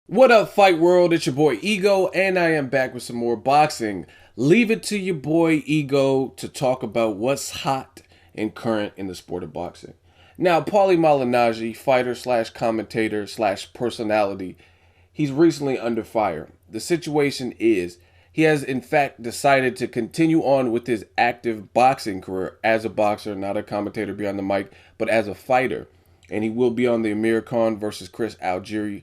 What up, Fight World? It's your boy Ego, and I am back with some more boxing. Leave it to your boy Ego to talk about what's hot and current in the sport of boxing. Now, Paulie Malignaggi, fighter slash commentator slash personality, he's recently under fire. The situation is he has in fact decided to continue on with his active boxing career as a boxer, not a commentator behind the mic, but as a fighter. And he will be on the Amir Khan versus Chris Algieri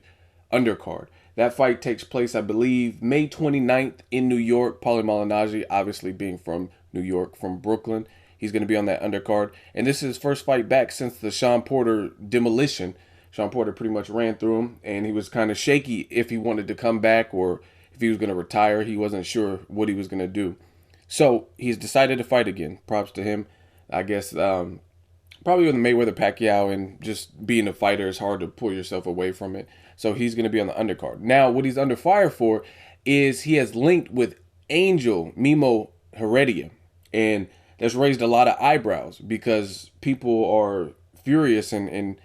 undercard. That fight takes place, I believe, May 29th in New York. Paulie Malignaggi, obviously being from New York, from Brooklyn, he's going to be on that undercard. And this is his first fight back since the Sean Porter demolition. Sean Porter pretty much ran through him, and he was kind of shaky if he wanted to come back or if he was going to retire. He wasn't sure what he was going to do. So he's decided to fight again. Props to him. I guess probably with Mayweather Pacquiao, and just being a fighter, it's hard to pull yourself away from it. So he's going to be on the undercard. Now, what he's under fire for is he has linked with Angel Memo Heredia. And that's raised a lot of eyebrows because people are furious and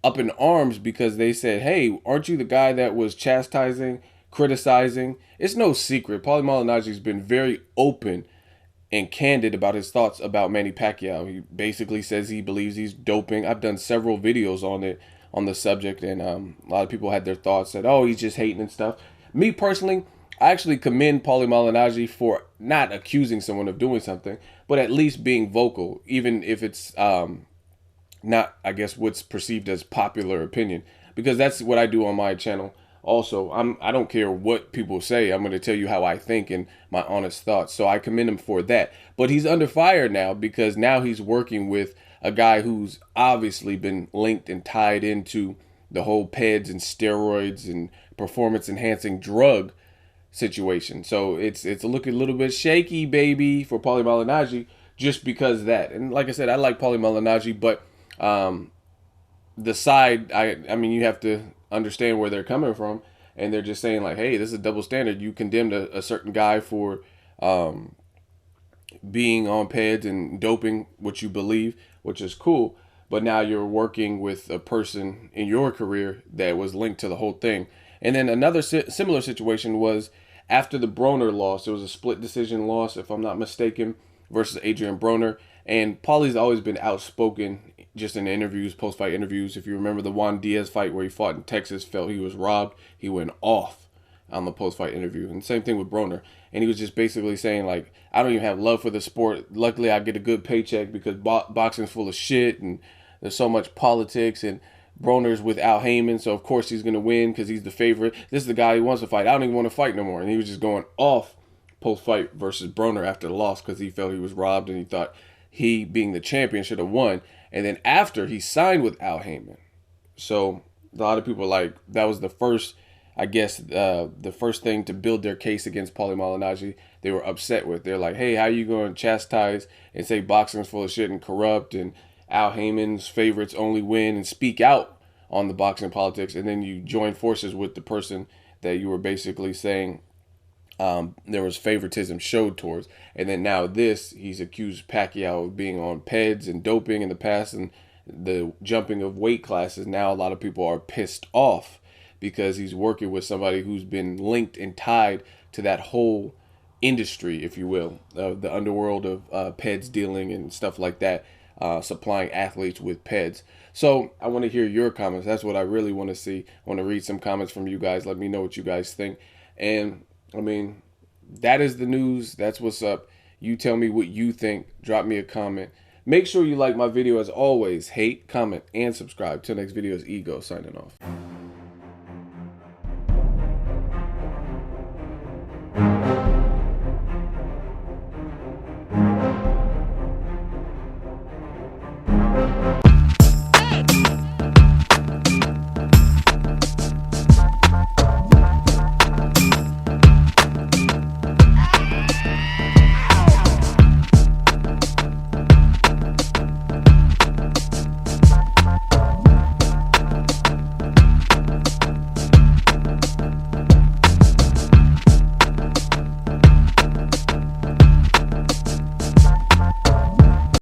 up in arms because they said, hey, aren't you the guy that was chastising, criticizing? It's no secret. Paulie Malignaggi's been very open and candid about his thoughts about Manny Pacquiao. He basically says he believes he's doping. I've done several videos on it, on the subject, and a lot of people had their thoughts, said, oh, he's just hating and stuff. Me personally, I actually commend Paulie Malignaggi for not accusing someone of doing something, but at least being vocal, even if it's not, I guess, what's perceived as popular opinion, because that's what I do on my channel. Also, I don't care what people say. I'm going to tell you how I think and my honest thoughts. So I commend him for that. But he's under fire now because now he's working with a guy who's obviously been linked and tied into the whole PEDs and steroids and performance enhancing drug situation. So it's looking a little bit shaky, baby, for Paulie Malignaggi just because of that. And like I said, I like Paulie Malignaggi, but the side, I mean, you have to understand where they're coming from, and they're just saying like, hey, this is a double standard. You condemned a certain guy for being on PEDs and doping what you believe, which is cool, but now you're working with a person in your career that was linked to the whole thing. And then another similar situation was after the Broner loss. It was a split decision loss, if I'm not mistaken, versus Adrian Broner. And Paulie's always been outspoken just in interviews, post-fight interviews. If you remember the Juan Diaz fight where he fought in Texas, felt he was robbed, he went off on the post-fight interview. And same thing with Broner. And he was just basically saying, like, I don't even have love for the sport. Luckily, I get a good paycheck because boxing's full of shit and there's so much politics. And Broner's with Al Heyman, so of course he's going to win because he's the favorite. This is the guy he wants to fight. I don't even want to fight no more. And he was just going off post-fight versus Broner after the loss because he felt he was robbed and he thought he, being the champion, should have won. And then after, he signed with Al Heyman. So a lot of people, like, that was the first, I guess, the first thing to build their case against Paulie Malignaggi. They were upset with. They're like, hey, how you going to chastise and say boxing's full of shit and corrupt and Al Heyman's favorites only win and speak out on the boxing politics, and then you join forces with the person that you were basically saying there was favoritism showed towards. And then now he's accused Pacquiao of being on PEDs and doping in the past and the jumping of weight classes. Now a lot of people are pissed off because he's working with somebody who's been linked and tied to that whole industry, if you will, of the underworld of PEDs dealing and stuff like that, supplying athletes with PEDs. So I want to hear your comments. That's what I really want to see. I want to read some comments from you guys. Let me know what you guys think. And I mean, that is the news. That's what's up. You tell me what you think. Drop me a comment. Make sure you like my video as always. Hate, comment, and subscribe. Till next video is Ego signing off.